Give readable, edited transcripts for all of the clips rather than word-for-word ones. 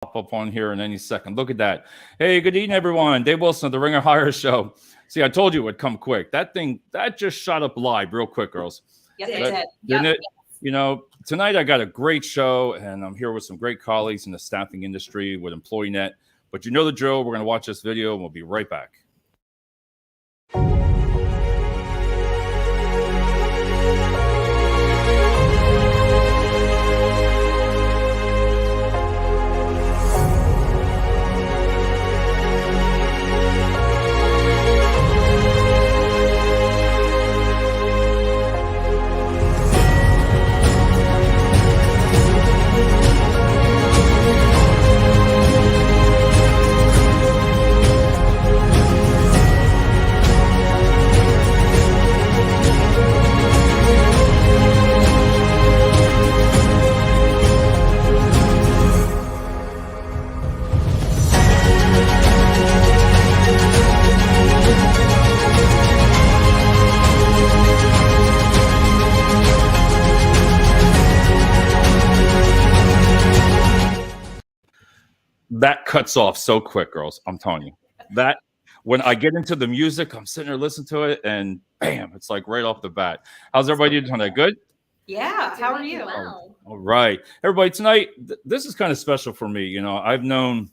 pop up on here in any second. Look at that. Hey, good evening, everyone. Dave Wilson of the Ringer Hire Show. See, I told you it would come quick. That just shot up live real quick, girls. Yes, it That- did. Didn't Yep. it? You know, tonight I got a great show, and I'm here with some great colleagues in the staffing industry with Employnet. But you know the drill. We're going to watch this video, and we'll be right back. That cuts off so quick, girls. I'm telling you. That when I get into the music, I'm sitting there listening to it, and bam, it's like right off the bat. How's everybody doing tonight? Good? Yeah. How are you? Well. All right. Everybody, tonight, this is kind of special for me. You know, I've known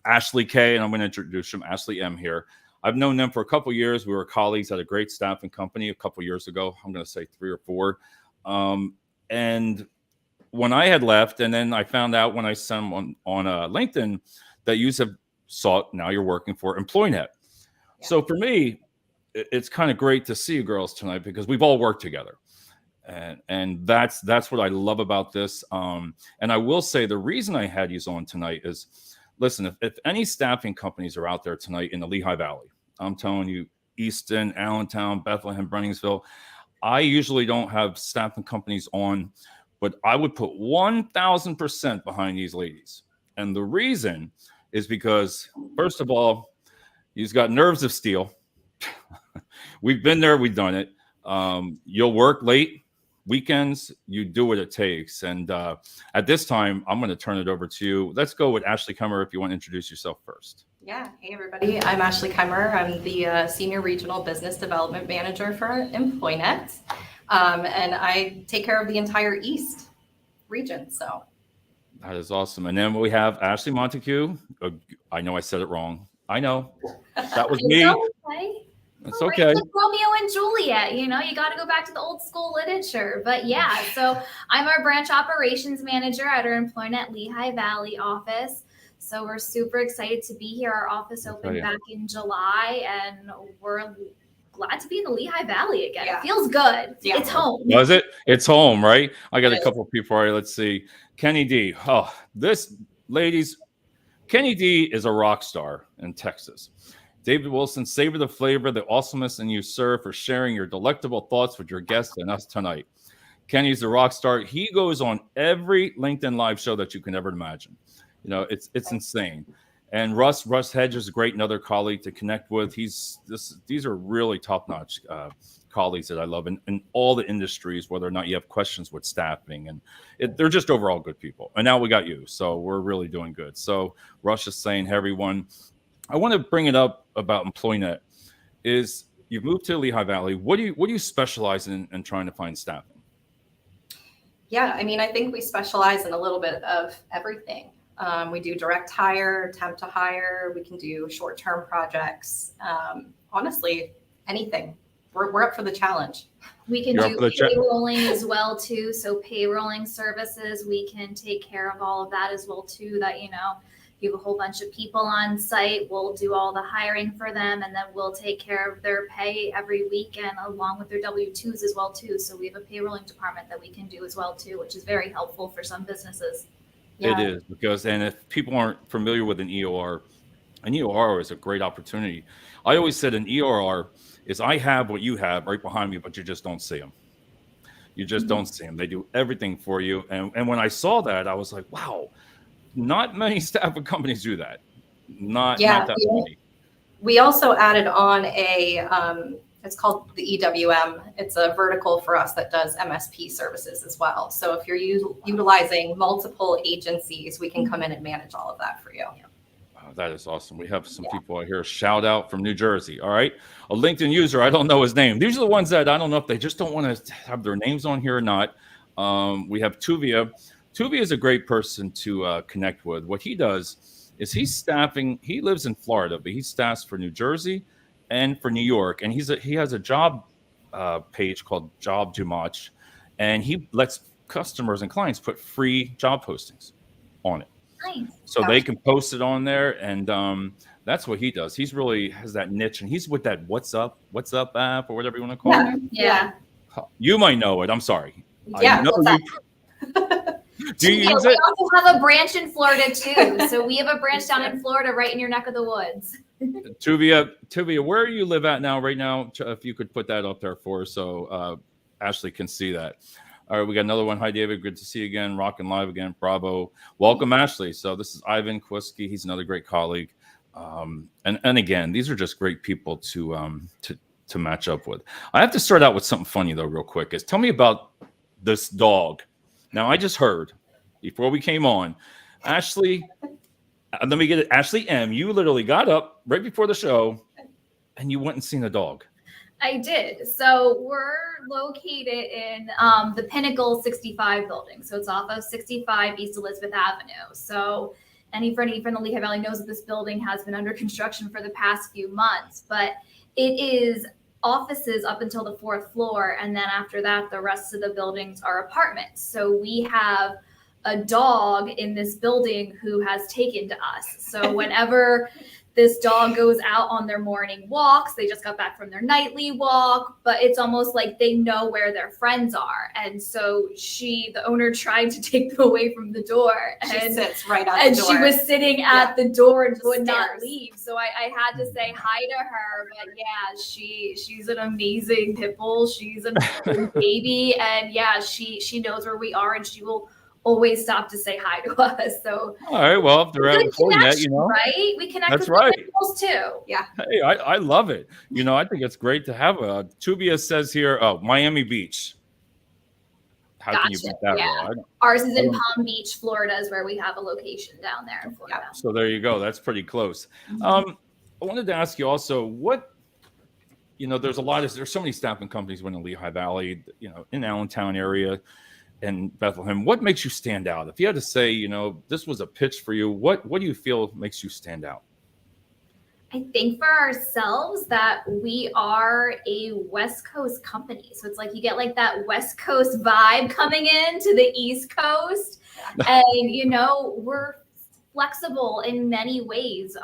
Ashley K, and I'm going to introduce him, Ashley M here. I've known them for a couple years. We were colleagues at a great staffing company a couple years ago. I'm going to say 3 or 4. And when I had left, and then I found out when I sent them on LinkedIn that you have sought, now you're working for Employnet. Yeah. So for me, it's kind of great to see you girls tonight because we've all worked together. And that's what I love about this. And I will say the reason I had you on tonight is, listen, if any staffing companies are out there tonight in the Lehigh Valley, I'm telling you, Easton, Allentown, Bethlehem, Brenningsville, I usually don't have staffing companies on, but I would put 1,000% behind these ladies. And the reason is because, first of all, he's got nerves of steel. We've been there, we've done it. You'll work late, weekends, you do what it takes. And at this time, I'm going to turn it over to you. Let's go with Ashley Kemmerer if you want to introduce yourself first. Yeah. Hey, everybody. I'm Ashley Kemmerer. I'm the Senior Regional Business Development Manager for Employnet. And I take care of the entire East region. So That is awesome. And then we have Ashley Montague. I know I said it wrong. I know. That was me. Okay. It's Well, okay. It's like Romeo and Juliet, you know, you got to go back to the old school literature. But yeah, so I'm our branch operations manager at our Employnet Lehigh Valley office. So we're super excited to be here. Our office opened back in July, and we're glad to be in the Lehigh Valley again. Yeah. It feels good. Yeah. It's home. Was it? It's home, right? I got a It is. couple of people for you. Let's see. Kenny D. Oh, this, ladies, Kenny D is a rock star in Texas. David Wilson, savor the flavor, the awesomeness in you, sir, for sharing your delectable thoughts with your guests and us tonight. Kenny's a rock star. He goes on every LinkedIn live show that you can ever imagine. You know, it's insane. And Russ Hedge is a great another colleague to connect with. These are really top-notch colleagues that I love in all the industries, whether or not you have questions with staffing. And they're just overall good people. And now we got you, so we're really doing good. So Russ is saying, hey, everyone, I want to bring it up about Employnet. Is you've moved to Lehigh Valley. What do you specialize in trying to find staffing? yeah, I mean, I think we specialize in a little bit of everything. We do direct hire, temp to hire. We can do short-term projects. Honestly, anything. We're up for the challenge. We can You're do up for the payrolling as well too. So payrolling services, we can take care of all of that as well too. That, you know, you have a whole bunch of people on site. We'll do all the hiring for them, and then we'll take care of their pay every week and along with their W-2s as well too. So we have a payrolling department that we can do as well too, which is very helpful for some businesses. It is because, and if people aren't familiar with an EOR is a great opportunity. I always said an EOR is I have what you have right behind me, but you just don't see them. You just don't see them. They do everything for you. And when I saw that, I was like, wow, not many staffing companies do that. Not that many. We also added on It's called the EWM. It's a vertical for us that does MSP services as well. So if you're utilizing multiple agencies, we can come in and manage all of that for you. Wow, that is awesome. We have some people out here. Shout out from New Jersey. All right. A LinkedIn user. I don't know his name. These are the ones that I don't know if they just don't want to have their names on here or not. We have Tuvia. Tuvia is a great person to connect with. What he does is he's staffing. He lives in Florida, but he staffs for New Jersey and for New York. And he has a job page called Job Too Much, and he lets customers and clients put free job postings on it. Nice. So they can post it on there, and that's what he does. He's really has that niche, and he's with that What's Up app or whatever you want to call it. Yeah. You might know it. I'm sorry. Yeah. I know you. Do you use we it? also have a branch in Florida too. So we have a branch down in Florida, right in your neck of the woods. Tuvia, where you live at now, right now? If you could put that up there for us so Ashley can see that. All right, we got another one. Hi, David. Good to see you again. Rocking live again. Bravo. Welcome, Ashley. So this is Ivan Kwiski. He's another great colleague. And again, these are just great people to match up with. I have to start out with something funny though, real quick. Tell me about this dog. Now, I just heard before we came on, Ashley. Let me get it. Ashley M. You literally got up right before the show, and you went and seen a dog. I did. So we're located in the Pinnacle 65 building. So it's off of 65 East Elizabeth Avenue. So anybody from the Lehigh Valley knows that this building has been under construction for the past few months, but it is offices up until the 4th floor. And then after that, the rest of the buildings are apartments. So we have a dog in this building who has taken to us. So whenever this dog goes out on their morning walks, they just got back from their nightly walk, but it's almost like they know where their friends are. And so the owner tried to take them away from the door. She sits right at and the door. she was sitting at the door and would not Stairs. leave. So I had to say hi to her. But yeah, she's an amazing pit bull. She's an amazing baby. And yeah, she knows where we are, and she will always stop to say hi to us. So all right, well, if they're at Employnet, you know, right? We connect that's with right. animals too. Yeah. Hey, I love it. You know, I think it's great to have a. Tuvia says here, Miami Beach. How can you beat that? Yeah. Ours is in Palm Beach, Florida, is where we have a location down there in Florida. So there you go. That's pretty close. Mm-hmm. I wanted to ask you also there's so many staffing companies in the Lehigh Valley, in Allentown area and Bethlehem. What makes you stand out? If you had to say, this was a pitch for you, what do you feel makes you stand out? I think for ourselves that we are a West Coast company. So it's like you get like that West Coast vibe coming in to the East Coast. And, we're flexible in many ways.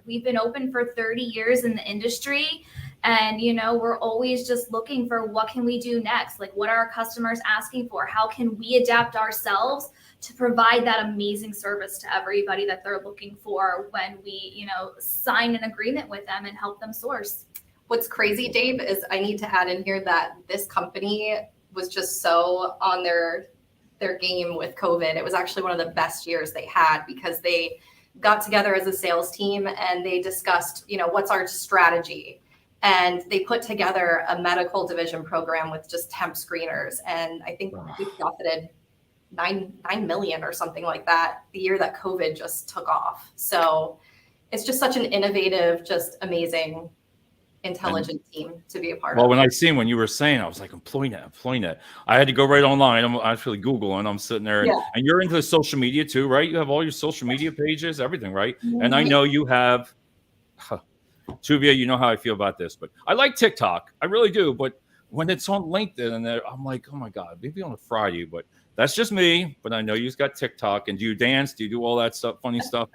We've been open for 30 years in the industry. And, we're always just looking for what can we do next? Like, what are our customers asking for? How can we adapt ourselves to provide that amazing service to everybody that they're looking for when we, sign an agreement with them and help them source? What's crazy, Dave, is I need to add in here that this company was just so on their game with COVID. It was actually one of the best years they had because they got together as a sales team and they discussed, what's our strategy? And they put together a medical division program with just temp screeners. And I think we profited $9 million or something like that the year that COVID just took off. So it's just such an innovative, just amazing, intelligent team to be a part of. Well, when you were saying, I was like, Employnet. I had to go right online. I'm actually Googling. I'm sitting there. And you're into social media too, right? You have all your social media pages, everything, right? Mm-hmm. And I know you have... Tuvia, you know how I feel about this, but I like TikTok. I really do. But when it's on LinkedIn and I'm like, oh my God, maybe on a Friday, but that's just me. But I know you've got TikTok. And do you dance? Do you do all that stuff, funny stuff?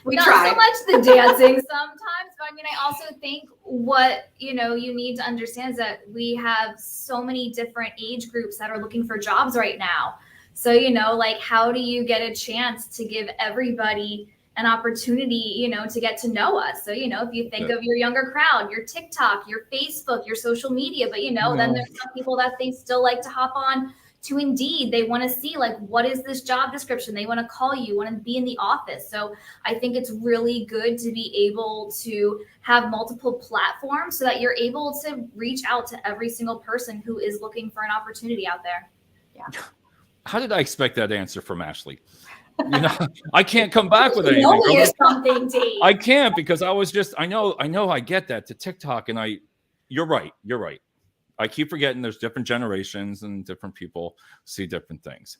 We Not try. so much the dancing sometimes, but I also think what, you need to understand is that we have so many different age groups that are looking for jobs right now. So, like, how do you get a chance to give everybody an opportunity, to get to know us. So, if you think of your younger crowd, your TikTok, your Facebook, your social media, but, then there's some people that they still like to hop on to Indeed. They want to see like, what is this job description? They want to call you, want to be in the office. So I think it's really good to be able to have multiple platforms so that you're able to reach out to every single person who is looking for an opportunity out there. Yeah. How did I expect that answer from Ashley? I can't come back with anything. Or something, Dave. I can't, because I know I get that to TikTok, and you're right. I keep forgetting there's different generations and different people see different things.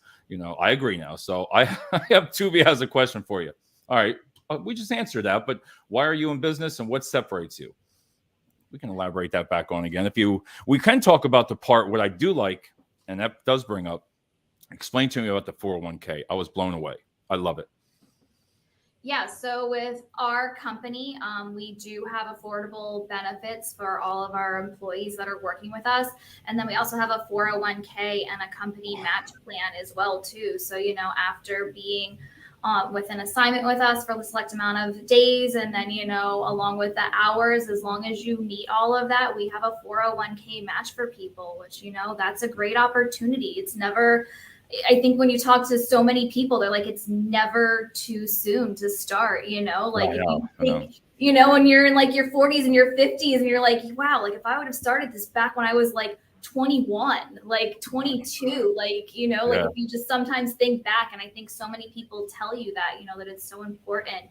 I agree now. So I have Tuvia has a question for you. All right. We just answered that, but why are you in business and what separates you? We can elaborate that back on again. We can talk about the part, what I do like, and that does bring up, explain to me about the 401k. I was blown away. I love it. Yeah, so with our company, we do have affordable benefits for all of our employees that are working with us. And then we also have a 401k and a company match plan as well, too. So, after being with an assignment with us for the select amount of days, and then, along with the hours, as long as you meet all of that, we have a 401k match for people, which, that's a great opportunity. It's never... I think when you talk to so many people, they're like, it's never too soon to start, like, if you think, when you're in like your 40s and your 50s and you're like, wow, like if I would have started this back when I was like 21, like 22, like, like if you just sometimes think back, and I think so many people tell you that, that it's so important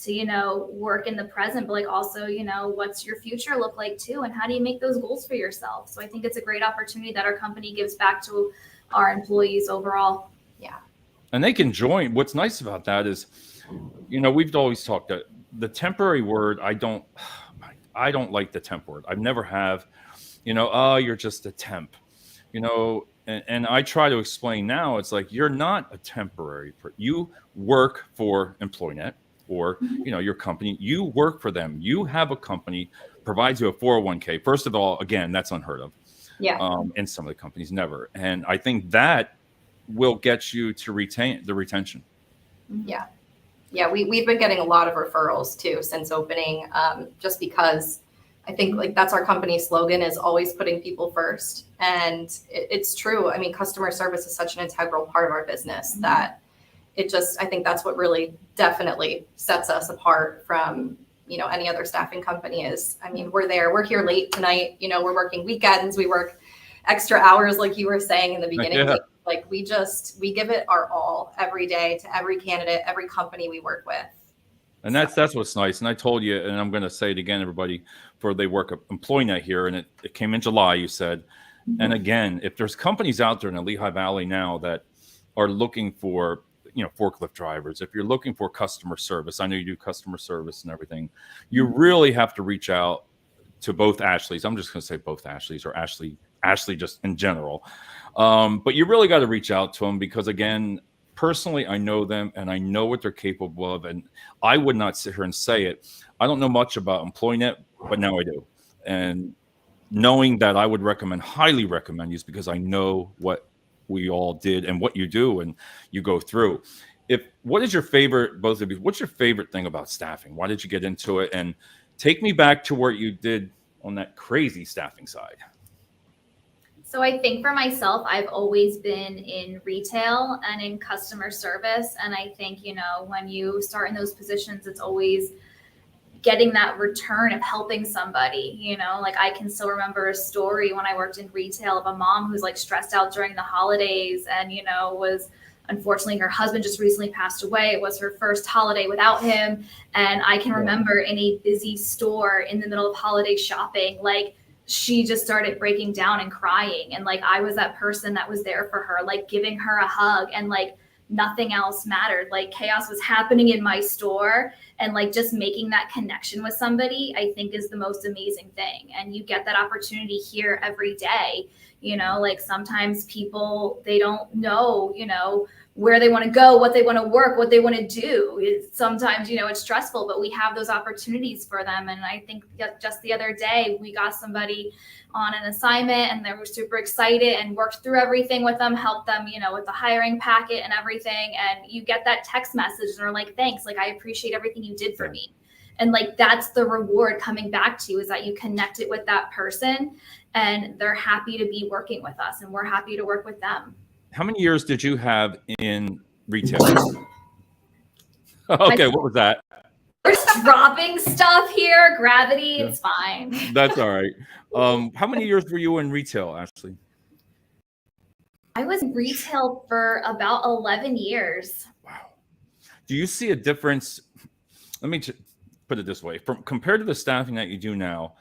to, work in the present, but like also, what's your future look like too? And how do you make those goals for yourself? So I think it's a great opportunity that our company gives back to our employees overall. Yeah. And they can join. What's nice about that is, we've always talked that the temporary word, I don't like the temp word. I've never have, you're just a temp, and I try to explain now, it's like, you're not a temporary, you work for Employnet or, your company, you work for them. You have a company, provides you a 401k. First of all, again, that's unheard of. Yeah. And some of the companies never. And I think that will get you to retain the retention. Yeah. Yeah. We've been getting a lot of referrals too since opening, just because I think like that's our company slogan, is always putting people first. And it's true. I mean, customer service is such an integral part of our business that I think that's what really definitely sets us apart from any other staffing company is. I mean, we're here late tonight, we're working weekends, we work extra hours, like you were saying in the beginning. Yeah. Like we give it our all every day to every candidate, every company we work with. And that's what's nice. And I told you, and I'm going to say it again, everybody, they work at Employnet here, and it came in July, you said. Mm-hmm. And again, if there's companies out there in the Lehigh Valley now that are looking for forklift drivers, if you're looking for customer service, I know you do customer service and everything, you really have to reach out to both Ashleys. I'm just going to say both Ashleys, or Ashley just in general. But you really got to reach out to them, because again, personally, I know them and I know what they're capable of. And I would not sit here and say it. I don't know much about Employnet, but now I do. And knowing that, I would highly recommend you, because I know what we all did and what you do and you go through. What is your favorite, both of you, what's your favorite thing about staffing? Why did you get into it? And take me back to where you did on that crazy staffing side. So I think for myself, I've always been in retail and in customer service. And I think, when you start in those positions, it's always getting that return of helping somebody, like I can still remember a story when I worked in retail of a mom who's like stressed out during the holidays, and, was unfortunately her husband just recently passed away. It was her first holiday without him. And I can remember in a busy store in the middle of holiday shopping, like she just started breaking down and crying. And like, I was that person that was there for her, like giving her a hug, and like nothing else mattered. Like chaos was happening in my store, and like just making that connection with somebody, I think is the most amazing thing. And you get that opportunity here every day. Like sometimes people, they don't know, where they want to go, what they want to work, what they want to do. Sometimes, it's stressful, but we have those opportunities for them. And I think just the other day, we got somebody on an assignment and they were super excited and worked through everything with them, helped them, with the hiring packet and everything. And you get that text message and they're like, thanks, like I appreciate everything you did for me. And like, that's the reward coming back to you, is that you connect it with that person and they're happy to be working with us and we're happy to work with them. how many years did you have in retail? Okay, what was that? We're just dropping stuff here. Gravity, it's fine. That's all right. How many years were you in retail, Ashley? I was in retail for about 11 years. Wow. Do you see a difference? Let me put it this way: from compared to the staffing that you do now,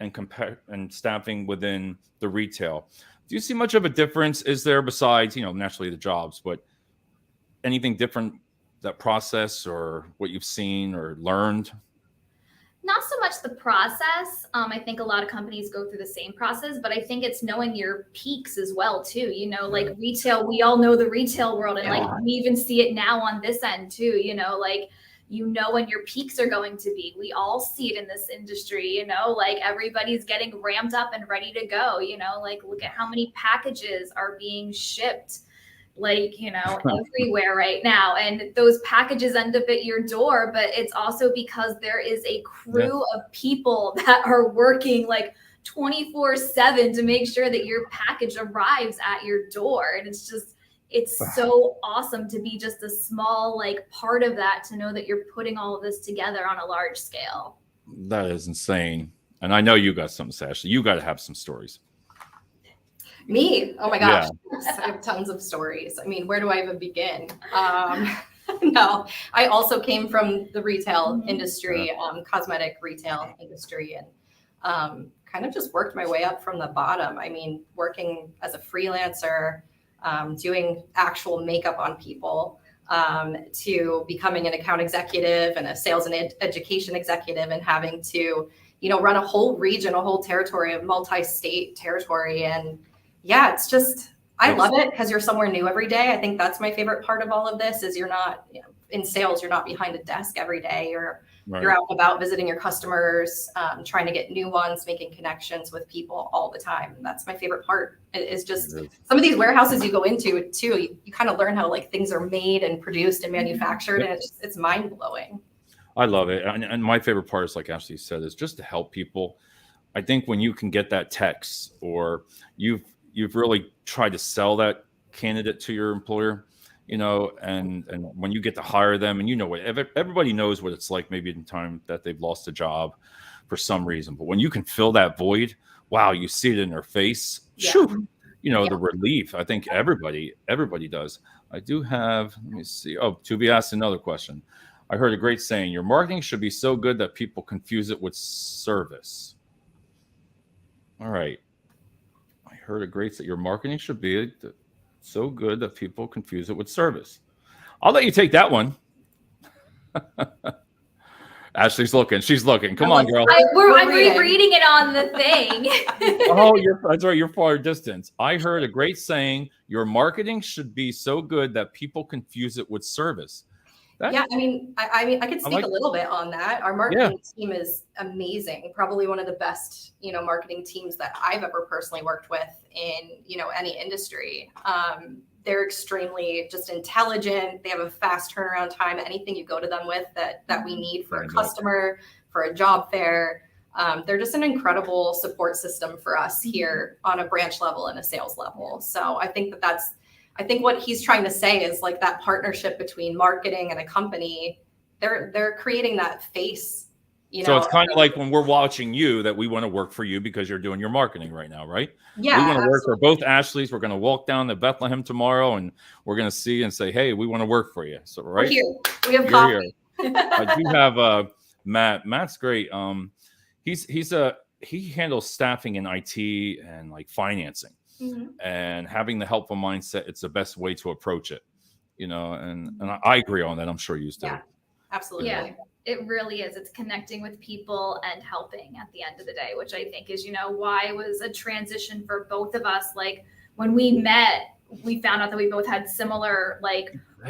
and staffing within the retail, do you see much of a difference? Is there, besides naturally the jobs, but anything different, that process or what you've seen or learned? Not so much the process. I think a lot of companies go through the same process, but I think it's knowing your peaks as well too. Like retail, we all know the retail world, and like we even see it now on this end too. When your peaks are going to be. We all see it in this industry. Like everybody's getting ramped up and ready to go. Like look at how many packages are being shipped. Everywhere right now, and those packages end up at your door, but it's also because there is a crew of people that are working like 24/7 to make sure that your package arrives at your door. And it's so awesome to be just a small part of that, to know that you're putting all of this together on a large scale. That is insane. And I know you got something to say, Ashley. You got to have some stories. Me? Oh my gosh. Yeah. I have tons of stories. I mean, where do I even begin? No, I also came from the retail industry, cosmetic retail industry, and kind of just worked my way up from the bottom. I mean, working as a freelancer, doing actual makeup on people, to becoming an account executive and a sales and education executive, and having to, run a whole region, a whole territory, a multi-state territory. And yeah, it's just, I love it because you're somewhere new every day. I think that's my favorite part of all of this is you're not in sales, you're not behind a desk every day. You're out and about visiting your customers, trying to get new ones, making connections with people all the time. And that's my favorite part. It's just some of these warehouses you go into too, you kind of learn how things are made and produced and manufactured, and it's mind blowing. I love it. And my favorite part is, like Ashley said, is just to help people. I think when you can get that text, or you've really tried to sell that candidate to your employer, and when you get to hire them, and what everybody knows what it's like, maybe in time that they've lost a job for some reason, but when you can fill that void, wow, you see it in their face. Shoo, the relief. I think everybody does. I do have, let me see. Oh, to be asked another question. I heard a great saying: your marketing should be so good that people confuse it with service. All right. I heard a great saying: your marketing should be so good that people confuse it with service. I'll let you take that one. Ashley's looking. She's looking. Come on, girl. I'm rereading it on the thing. Oh, that's right. You're far distance. I heard a great saying: your marketing should be so good that people confuse it with service. I could speak a little bit on that. Our marketing team is amazing. Probably one of the best, marketing teams that I've ever personally worked with in, any industry. They're extremely just intelligent. They have a fast turnaround time. Anything you go to them with that we need for a customer, for a job fair. They're just an incredible support system for us here on a branch level and a sales level. So I think I think what he's trying to say is that partnership between marketing and a company, they're creating that face. So it's kind of like when we're watching you, that we want to work for you because you're doing your marketing right now, right? Yeah. We want to work for both Ashleys. We're going to walk down to Bethlehem tomorrow, and we're going to see and say, hey, we want to work for you. So, right? We're here. We have coffee. I do have Matt. Matt's great. He handles staffing in IT and financing. Mm-hmm. And having the helpful mindset, it's the best way to approach it, and I agree on that. I'm sure you do. Yeah, absolutely. Yeah, it really is. It's connecting with people and helping at the end of the day, which I think is, why it was a transition for both of us. When we met, we found out that we both had similar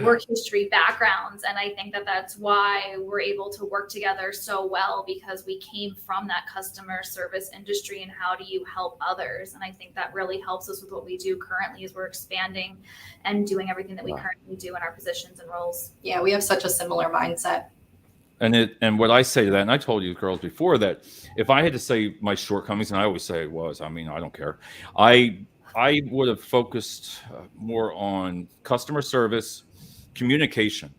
work history backgrounds. And I think that that's why we're able to work together so well, because we came from that customer service industry and how do you help others. And I think that really helps us with what we do currently as we're expanding and doing everything that we currently do in our positions and roles. Yeah, we have such a similar mindset. And what I say to that, and I told you girls before that if I had to say my shortcomings, and I always say it was, I don't care. I would have focused more on customer service, communication.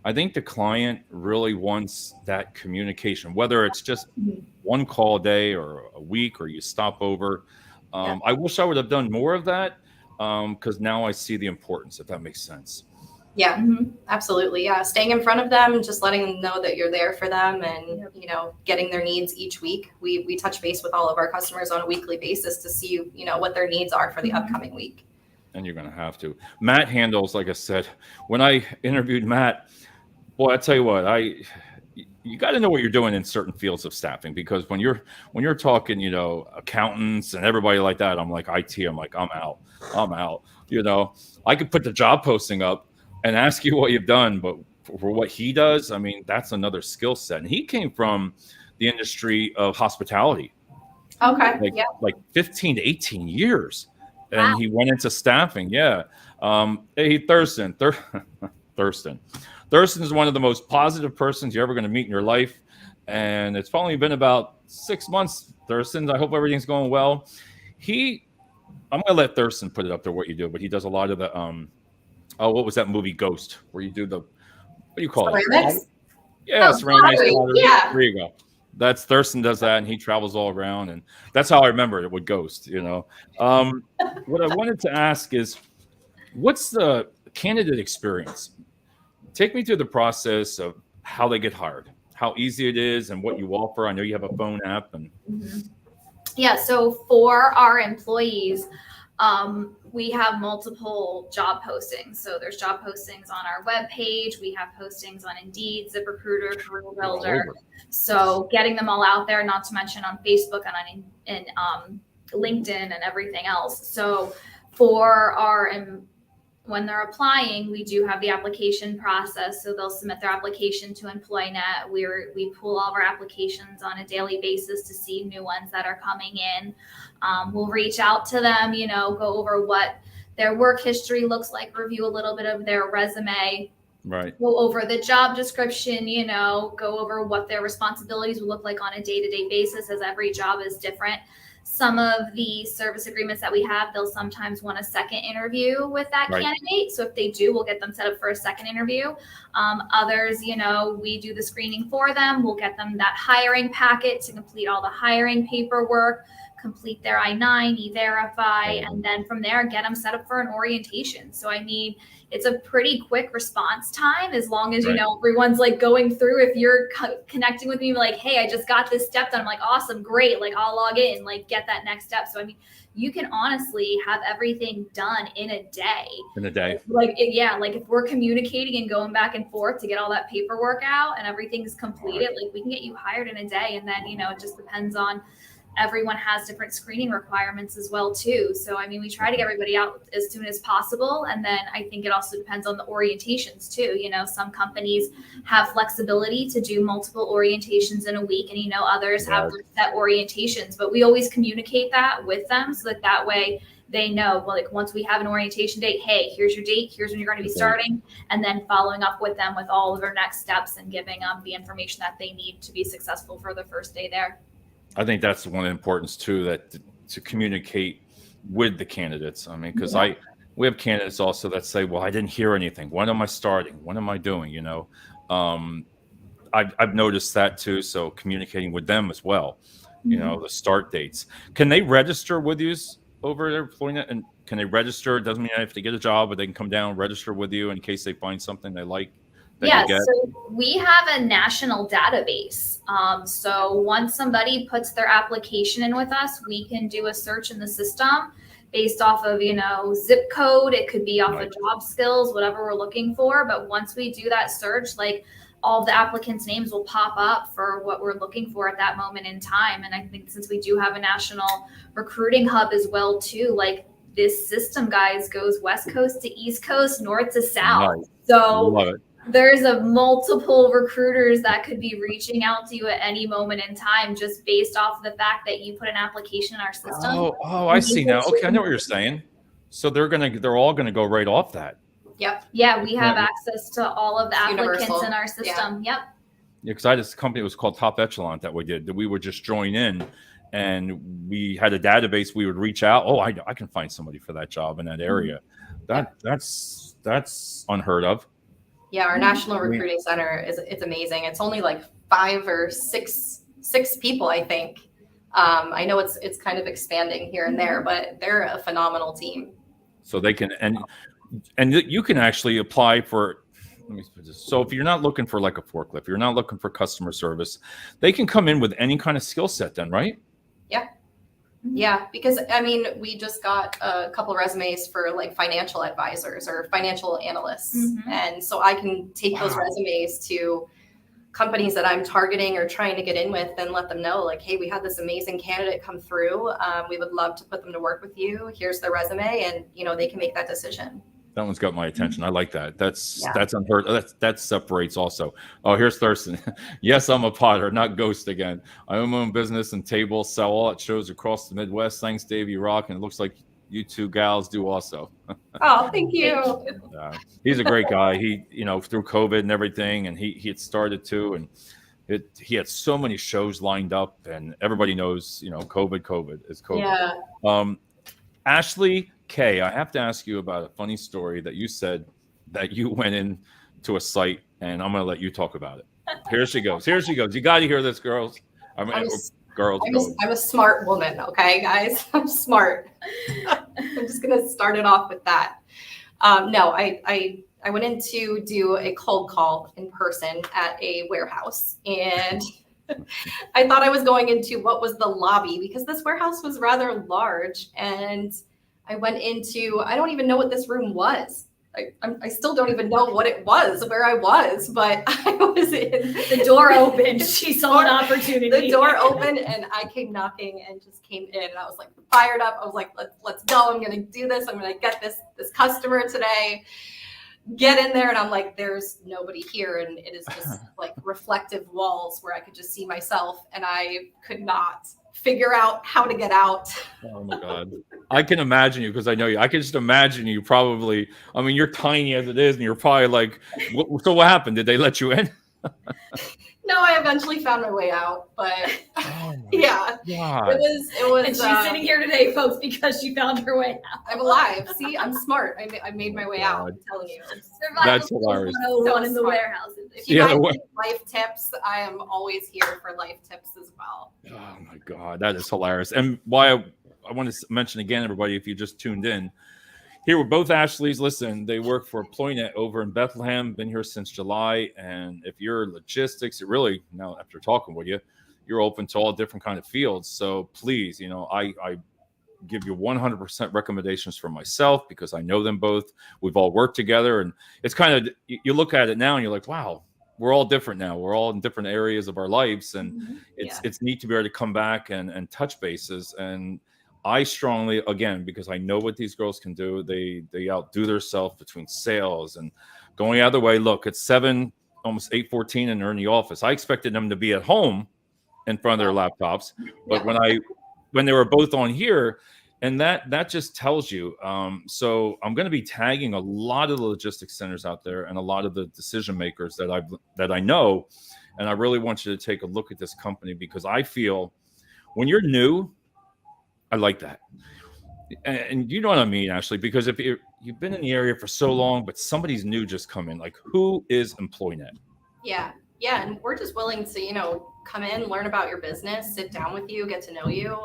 I think the client really wants that communication, whether it's just Mhm. one call a day or a week or you stop over. Yeah. I wish I would have done more of that because now I see the importance, if that makes sense. Yeah, absolutely. Yeah. Staying in front of them, just letting them know that you're there for them and, Yep. you know, getting their needs each week. We touch base with all of our customers on a weekly basis to see, you know, what their needs are for the upcoming week. And you're going to have to. Matt handles, like I said, when I interviewed Matt, boy, I tell you what, you got to know what you're doing in certain fields of staffing because when you're talking, you know, accountants and everybody like that, I'm like IT, I'm like I'm out. You know, I could put the job posting up and ask you what you've done, but for what he does, I mean, that's another skill set. And he came from the industry of hospitality, Okay. like Yeah. like 15 to 18 years, and Wow. he went into staffing. Yeah. Hey, Thurston. Thurston is one of the most positive persons you're ever going to meet in your life. And it's only been about 6 months, Thurston. I hope everything's going well. I'm going to let Thurston put it up there what you do, but he does a lot of the, what was that movie Ghost, where you do what do you call it? Ceramics? Yeah, Oh, ceramics. pottery. Pottery. Yeah. There you go. That's Thurston does that, and he travels all around, and that's how I remember it with Ghost. You know, what I wanted to ask is, what's the candidate experience? Take me through the process of how they get hired, how easy it is, and what you offer. I know you have a phone app, and Yeah, so for our employees, we have multiple job postings. So there's job postings on our webpage. We have postings on Indeed, ZipRecruiter, Career you're all Builder. over. So getting them all out there, not to mention on Facebook and LinkedIn and everything else. So for when they're applying, we do have the application process. So they'll submit their application to Employnet. We pull all of our applications on a daily basis to see new ones that are coming in. We'll reach out to them, you know, go over what their work history looks like, review a little bit of their resume, Right. go over the job description, you know, go over what their responsibilities will look like on a day-to-day basis, as every job is different. Some of the service agreements that we have, they'll sometimes want a second interview with that Right. candidate. So if they do, we'll get them set up for a second interview. Others, you know, we do the screening for them. We'll get them that hiring packet to complete all the hiring paperwork, complete their I-9, E-Verify, and then from there, get them set up for an orientation. So, I mean, it's a pretty quick response time as long as, you Right. know, everyone's like going through. If you're connecting with me, like, hey, I just got this step done. I'm like, awesome, great. Like, I'll log in, like, get that next step. So, I mean, you can honestly have everything done in a day. In a day. Like, like if we're communicating and going back and forth to get all that paperwork out and everything's completed, like we can get you hired in a day. And then, you know, it just depends on, everyone has different screening requirements as well too. So, I mean, we try to get everybody out as soon as possible. And then I think it also depends on the orientations too. You know, some companies have flexibility to do multiple orientations in a week, and, you know, others have set orientations, but we always communicate that with them so that way they know, well, like once we have an orientation date, hey, here's your date, here's when you're going to be starting, and then following up with them with all of their next steps and giving them the information that they need to be successful for the first day there. I think that's one of the importance too, that to communicate with the candidates. I mean, because we have candidates also that say, well, I didn't hear anything. When am I starting? When am I doing? You know, I've noticed that too. So communicating with them as well, you know, the start dates. Can they register with you over there, Employnet? And can they register? It doesn't mean I have to get a job, but they can come down and register with you in case they find something they like. Yes, so we have a national database. So once somebody puts their application in with us, we can do a search in the system based off of, you know, zip code. It could be off of job skills, whatever we're looking for. But once we do that search, like all the applicants' names will pop up for what we're looking for at that moment in time. And I think since we do have a national recruiting hub as well too, like this system, guys, goes West Coast to East Coast, North to South. Nice. So Love it. There's a multiple recruiters that could be reaching out to you at any moment in time, just based off of the fact that you put an application in our system. Oh, I see now. Okay, I know what you're saying. So they're all gonna go right off that. Yep. Yeah, we have access to all of the applicants Universal. in our system. Yeah, because I had this company, it was called Top Echelon, that we did, that we would just join in and we had a database. We would reach out. Oh, I can find somebody for that job in that area. That's unheard of. Yeah, our national recruiting center it's amazing. It's only like 5 or 6 people, I think. I know it's kind of expanding here and there, but they're a phenomenal team. So they can and you can actually apply for. Let me put this. So if you're not looking for like a forklift, you're not looking for customer service, they can come in with any kind of skill set then, right? Yeah, because I mean, we just got a couple resumes for like financial advisors or financial analysts. And so I can take those resumes to companies that I'm targeting or trying to get in with and let them know like, hey, we had this amazing candidate come through. We would love to put them to work with you. Here's their resume, and they can make that decision. That one's got my attention. I like that. That's unheard. That separates also. Oh, here's Thurston. Yes, I'm a potter, not ghost again. I own my own business and table, sell all at shows across the Midwest. Thanks, Dave. You rock. And it looks like you two gals do also. Oh, thank you. He's a great guy. He, through COVID and everything, and he had started too, and he had so many shows lined up, and everybody knows, COVID is COVID. Yeah. Ashley K, I have to ask you about a funny story that you said that you went in to a site, and I'm going to let you talk about it. Here she goes. You got to hear this, girls. I'm a smart woman. Okay, guys, I'm smart. I'm just going to start it off with that. No, I went in to do a cold call in person at a warehouse, and I thought I was going into what was the lobby because this warehouse was rather large, and I went into, I don't even know what this room was. I still don't even know what it was, where I was, but I was in. The door opened. She saw an opportunity. The door opened and I came knocking and just came in, and I was like fired up. I was like, let's go. I'm going to do this. I'm going to get this customer today. Get in there, and I'm like, there's nobody here, and it is just like reflective walls where I could just see myself, and I could not figure out how to get out. Oh my God. I can imagine you because I know you. I can just imagine you probably, I mean, you're tiny as it is, and you're probably like, so what happened? Did they let you in? No, I eventually found my way out, but yeah, God. it was. And she's sitting here today, folks, because she found her way out. I'm alive. See, I'm smart. I made my way out. I'm telling you. That's hilarious. One in the warehouse. If you guys need life tips, I am always here for life tips as well. Oh my God, that is hilarious. And why I want to mention again, everybody, if you just tuned in, here with both Ashleys. Listen, they work for Employnet over in Bethlehem. Been here since July, and if you're logistics, now after talking with you, you're open to all different kind of fields. So please, I give you 100% recommendations for myself because I know them both. We've all worked together, and it's kind of, you look at it now and you're like, wow, we're all different now. We're all in different areas of our lives, and it's neat to be able to come back and touch bases. And I strongly, again, because I know what these girls can do, they outdo themselves between sales and going out of the way. Look, it's 7, almost 8:14, and they're in the office. I expected them to be at home in front of their laptops, but when they were both on here, and that just tells you. So I'm going to be tagging a lot of the logistics centers out there and a lot of the decision makers that I know, and I really want you to take a look at this company because I feel when you're new, I like that. And you know what I mean, Ashley, because if you've been in the area for so long, but somebody's new just come in, like who is Employnet? Yeah. And we're just willing to, come in, learn about your business, sit down with you, get to know you.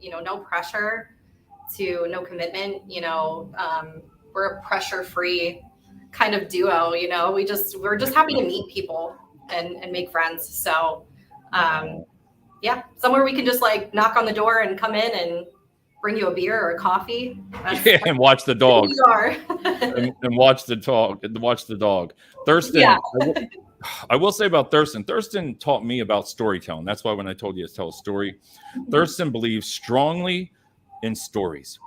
No pressure to no commitment, we're a pressure-free kind of duo, we're just happy to meet people and make friends. So, somewhere we can just like knock on the door and come in and bring you a beer or a coffee. And watch the dog. and watch the dog. Thurston. Yeah. I will say about Thurston. Thurston taught me about storytelling. That's why when I told you to tell a story, Thurston believes strongly in stories.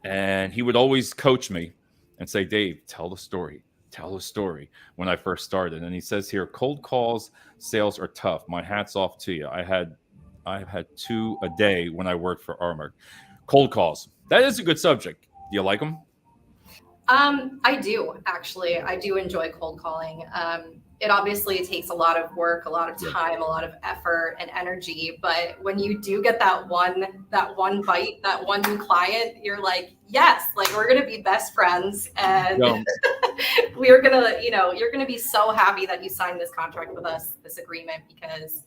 And he would always coach me and say, Dave, tell a story when I first started. And he says here, cold calls, sales are tough. My hat's off to you. I've had 2 a day when I worked for Armour. Cold calls. That is a good subject. Do you like them? I do, actually. I do enjoy cold calling. it obviously takes a lot of work, a lot of time, a lot of effort and energy. But when you do get that one bite, that one new client, you're like, yes, like we're gonna be best friends, and we're gonna, you're gonna be so happy that you signed this contract with us, this agreement, because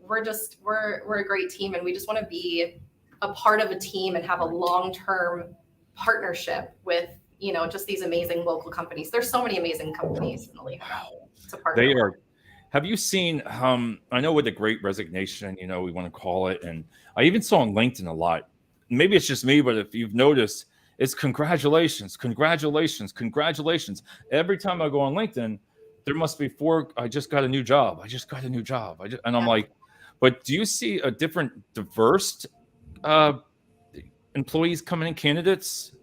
we're a great team, and we just want to be a part of a team and have a long-term partnership with, just these amazing local companies. There's so many amazing companies in the Lehigh Valley to partner They with. are. Have you seen, I know with the Great Resignation, we want to call it, and I even saw on LinkedIn a lot. Maybe it's just me, but if you've noticed, it's congratulations, congratulations, congratulations. Every time I go on LinkedIn, there must be 4, I just got a new job. I just got a new job. And I'm like, but do you see a different, diverse employees coming in, candidates?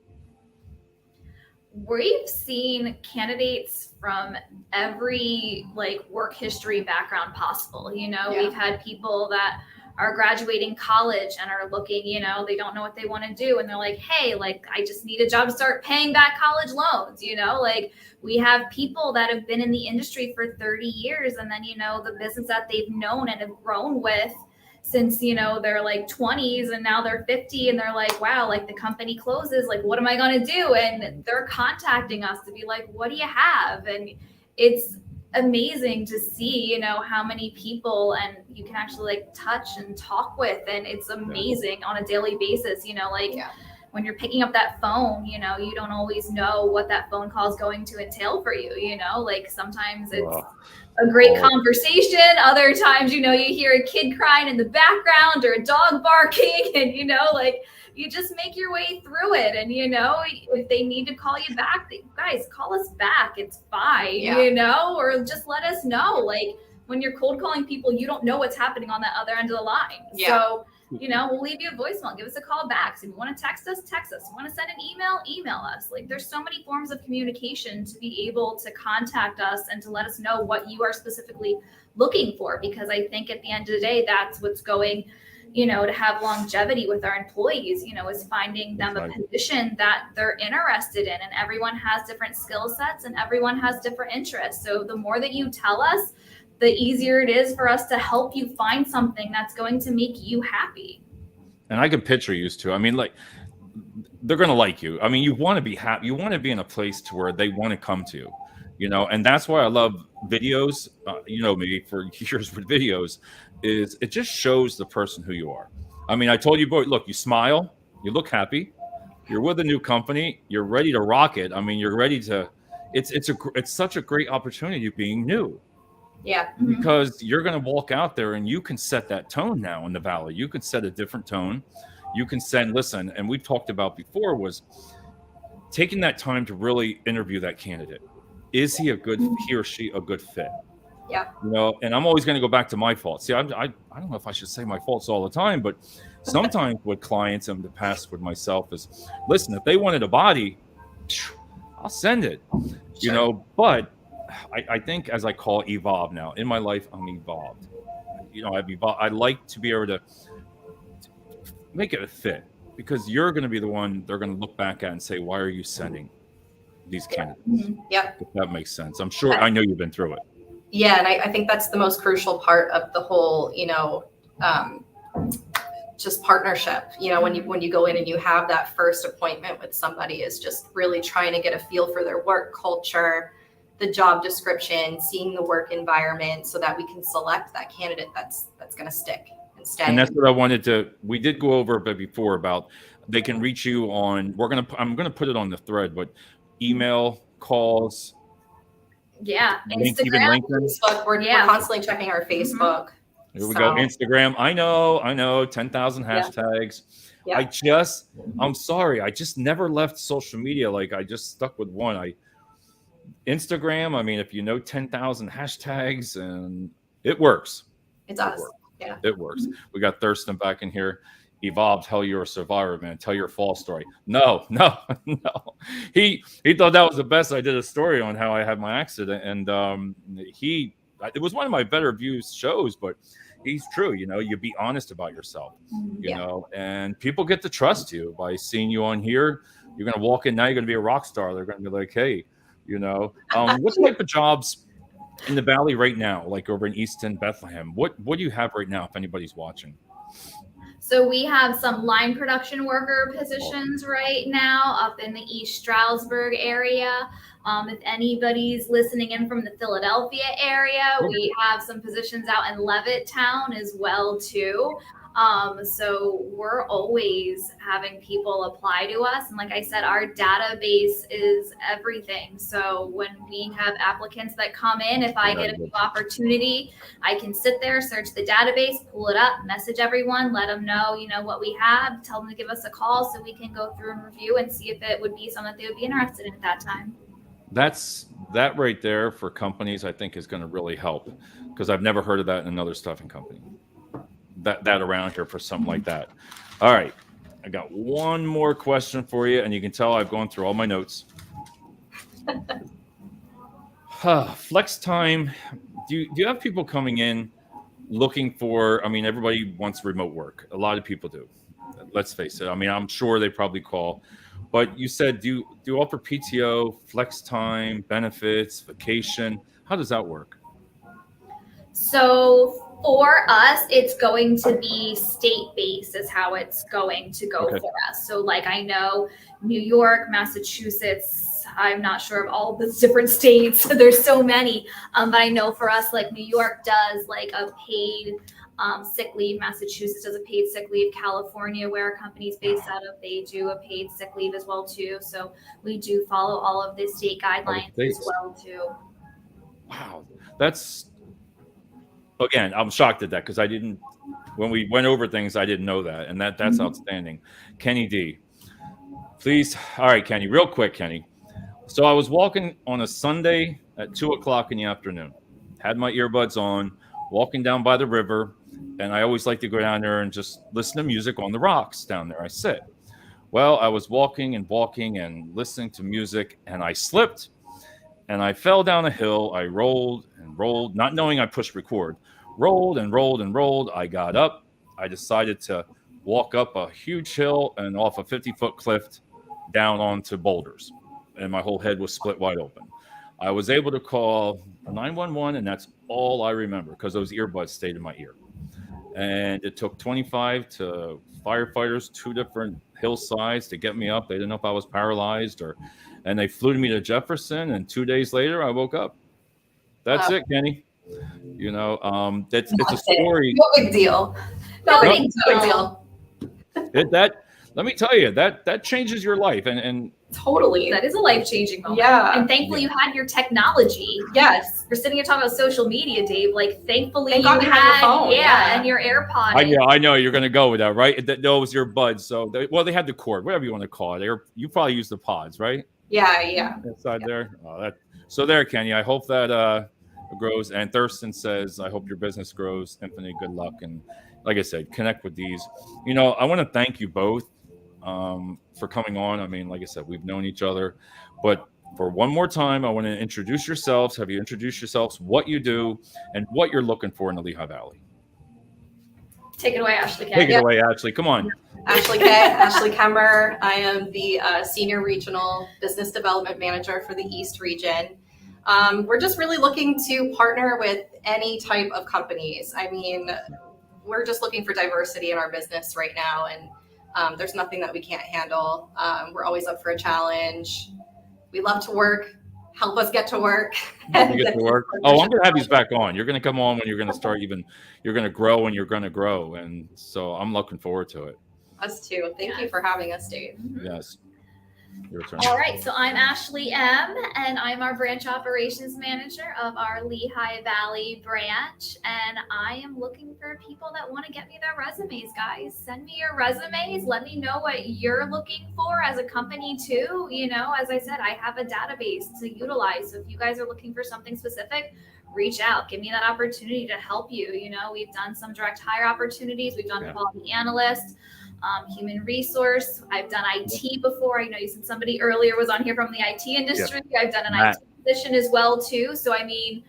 We've seen candidates from every work history background possible. We've had people that are graduating college and are looking, they don't know what they want to do. And they're like, hey, I just need a job to start paying back college loans. We have people that have been in the industry for 30 years. And then, the business that they've known and have grown with since, their 20s, and now they're 50, and they're like, wow, the company closes, what am I going to do? And they're contacting us to be like, what do you have? And it's amazing to see, how many people and you can actually touch and talk with. And it's amazing on a daily basis, when you're picking up that phone, you don't always know what that phone call is going to entail for you. Sometimes it's a great conversation. Other times, you hear a kid crying in the background or a dog barking, and, you just make your way through it. And, if they need to call you back, guys, call us back. It's fine, or just let us know. When you're cold calling people, you don't know what's happening on that other end of the line. Yeah. So, we'll leave you a voicemail. Give us a call back. So if you want to text us, text us. If you want to send an email, email us. There's so many forms of communication to be able to contact us and to let us know what you are specifically looking for. Because I think at the end of the day, that's what's going, to have longevity with our employees, is finding them a position that they're interested in. And everyone has different skill sets and everyone has different interests. So the more that you tell us, the easier it is for us to help you find something that's going to make you happy. And I can picture you two. I mean, they're going to like you. I mean, you want to be happy. You want to be in a place to where they want to come to, and that's why I love videos. Me for years with videos, is it just shows the person who you are. I mean, I told you, boy, look, you smile, you look happy, you're with a new company, you're ready to rock it. I mean, you're ready to, it's such a great opportunity being new. Yeah. Because you're going to walk out there and you can set that tone now in the Valley. You can set a different tone. You can listen, and we've talked about before, was taking that time to really interview that candidate. Is he or she a good fit? Yeah. And I'm always going to go back to my faults. See, I don't know if I should say my faults all the time, but sometimes with clients in the past with myself is, listen, if they wanted a body, I'll send it, but I think, as I call it, evolve now. In my life, I'm evolved. I've evolved. I like to be able to make it a fit, because you're going to be the one they're going to look back at and say, why are you sending these candidates? Yeah. If that makes sense. I'm sure, I know you've been through it. Yeah. And I think that's the most crucial part of the whole, just partnership, when you go in and you have that first appointment with somebody, is just really trying to get a feel for their work culture, the job description, seeing the work environment, so that we can select that candidate that's going to stick and stay. And that's what we did go over a bit before about, they can reach you on, I'm going to put it on the thread, but email, calls. Yeah. Instagram, Facebook. We're constantly checking our Facebook. Here we go. Instagram. I know. 10,000 hashtags. Yeah. I'm sorry. I just never left social media. I just stuck with one. Instagram, I mean, if 10,000 hashtags, and it works. It does. Yeah. It works. We got Thurston back in here. Evolve, tell you're a survivor, man. Tell your fall story. No. He thought that was the best. I did a story on how I had my accident, and it was one of my better viewed shows, but he's true. You be honest about yourself, and people get to trust you by seeing you on here. You're going to walk in now, you're going to be a rock star. They're going to be like, hey, what type of jobs in the Valley right now, like over in Easton, Bethlehem, what do you have right now if anybody's watching? So we have some line production worker positions right now up in the East Stroudsburg area. If anybody's listening in from the Philadelphia area, we have some positions out in Levittown as well too. So we're always having people apply to us. And like I said, our database is everything. So when we have applicants that come in, if I get a new opportunity, I can sit there, search the database, pull it up, message everyone, let them know, what we have, tell them to give us a call so we can go through and review and see if it would be something that they would be interested in at that time. That right there for companies, I think is going to really help, because I've never heard of that in another stuffing company. That around here for something like that. All right, I got one more question for you, and you can tell I've gone through all my notes. Flex time. Do you have people coming in looking for? I mean, everybody wants remote work. A lot of people do. Let's face it. I mean, I'm sure they probably call. But you said, do you offer PTO, flex time, benefits, vacation? How does that work? So for us, it's going to be state-based is how it's going to go for us. So like I know New York, Massachusetts, I'm not sure of all the different states. There's so many. But I know for us, like New York does like a paid sick leave. Massachusetts does a paid sick leave. California, where our company's based out of, they do a paid sick leave as well too. So we do follow all of the state guidelines as well too. Wow, that's, again, I'm shocked at that, because I didn't, when we went over things, I didn't know that, and that's outstanding. Kenny D, please. All right, Kenny, real quick, Kenny. So I was walking on a Sunday at 2:00 in the afternoon, had my earbuds on, walking down by the river. And I always like to go down there and just listen to music on the rocks down there. I sit. Well, I was walking and listening to music, and I slipped and I fell down a hill. I rolled and rolled, not knowing I pushed record. Rolled and rolled and rolled. I got up. I decided to walk up a huge hill and off a 50-foot cliff down onto boulders. And my whole head was split wide open. I was able to call 911, and that's all I remember, because those earbuds stayed in my ear. And it took 25 to firefighters, 2 different hillsides to get me up. They didn't know if I was paralyzed, and they flew me to Jefferson. And 2 days later, I woke up. That's it, Kenny. It's a story. No big deal. No big deal. Let me tell you, that changes your life, and Totally. That is a life-changing moment. Yeah. And thankfully you had your technology. Yes. We're sitting here talking about social media, Dave. Like, thankfully Thank you God you had your phone. and your AirPod. I know you're going to go with that, right? That was your buds. So, they had the cord, whatever you want to call it. You probably use the pods, right? Yeah. Inside there. So there, Kenny. I hope that grows. And Thurston says, I hope your business grows. Infinite good luck. And like I said, connect with these. I want to thank you both for coming on. I mean, like I said, we've known each other, but for one more time, I want to introduce yourselves. Have you introduced yourselves, what you do, and what you're looking for in the Lehigh Valley? Take it away, Ashley K. Take it away, Ashley. Come on. Ashley Kemmerer. I am the Senior Regional Business Development Manager for the East Region. We're just really looking to partner with any type of companies. I mean, we're just looking for diversity in our business right now, and there's nothing that we can't handle. We're always up for a challenge. We love to work. Help us get to work. You get to work. Oh, I'm going to have these back on. You're going to come on when you're going to start you're going to grow, and you're going to grow. And so I'm looking forward to it. Us too. Thank you for having us, Dave. Yes. Your turn. All right, so I'm Ashley M, and I'm our branch operations manager of our Lehigh Valley branch, and I am looking for people that want to get me their resumes, guys. Send me your resumes. Let me know what you're looking for as a company too. As I said, I have a database to utilize. So if you guys are looking for something specific, reach out. Give me that opportunity to help you. We've done some direct hire opportunities. We've done quality analyst. Human resource. I've done IT before. I know you said somebody earlier was on here from the IT industry. I've done an IT position as well too. So I mean,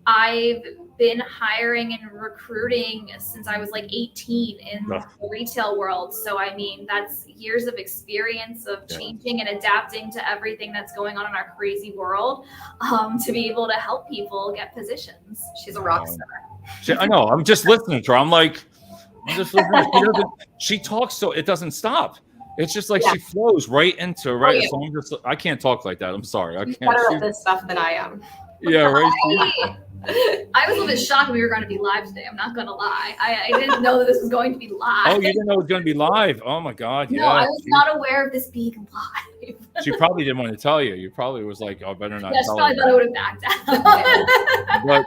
I've been hiring and recruiting since I was like 18 in Yeah. the retail world. So, I mean, that's years of experience of changing and adapting to everything that's going on in our crazy world, to be able to help people get positions. She's a rock star. I know. I'm just listening to her. I'm just listening. She talks so it doesn't stop. It's just like she flows right into right. yeah. So I can't talk like that. I'm sorry. I She's can't. better at this stuff than I am. Yeah, right. I was a little bit shocked when we were going to be live today. I'm not going to lie. I didn't know that this was going to be live. Oh, you didn't know it was going to be live. Oh my God. No, Yeah. I was not aware of this being live. She probably didn't want to tell you. You probably was like, "Oh, better not." Yeah, she tell probably her. thought I would have backed out.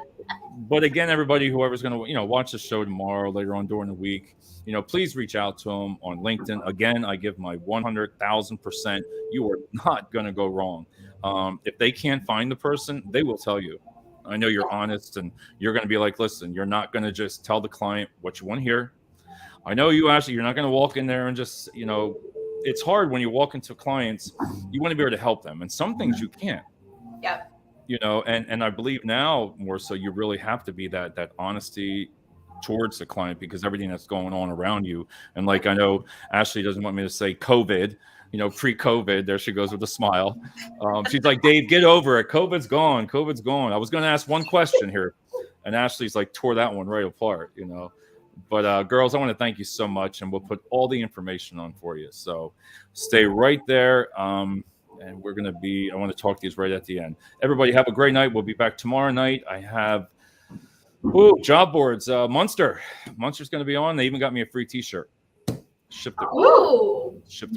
But again, everybody, whoever's going to watch the show tomorrow, later on during the week, please reach out to them on LinkedIn. Again, I give my 100,000%. You are not going to go wrong. If they can't find the person, they will tell you. I know you're honest, and you're going to be like, listen, you're not going to just tell the client what you want to hear. I know you're not going to walk in there and just, it's hard when you walk into clients. You want to be able to help them, and some things you can't. Yeah. And I believe now more so you really have to be that honesty towards the client, because everything that's going on around you. And like, I know Ashley doesn't want me to say COVID, pre-COVID, there she goes with a smile. She's like, Dave, get over it. COVID's gone. COVID's gone. I was going to ask one question here, and Ashley's like tore that one right apart, But girls, I want to thank you so much, and we'll put all the information on for you. So stay right there. And we're going to I want to talk to you right at the end. Everybody have a great night. We'll be back tomorrow night. I have job boards. Munster's going to be on. They even got me a free t-shirt. Shipped it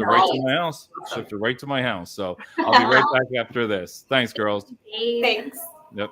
right to my house. Shipped it right to my house. So I'll be right back after this. Thanks, girls. Thanks. Yep.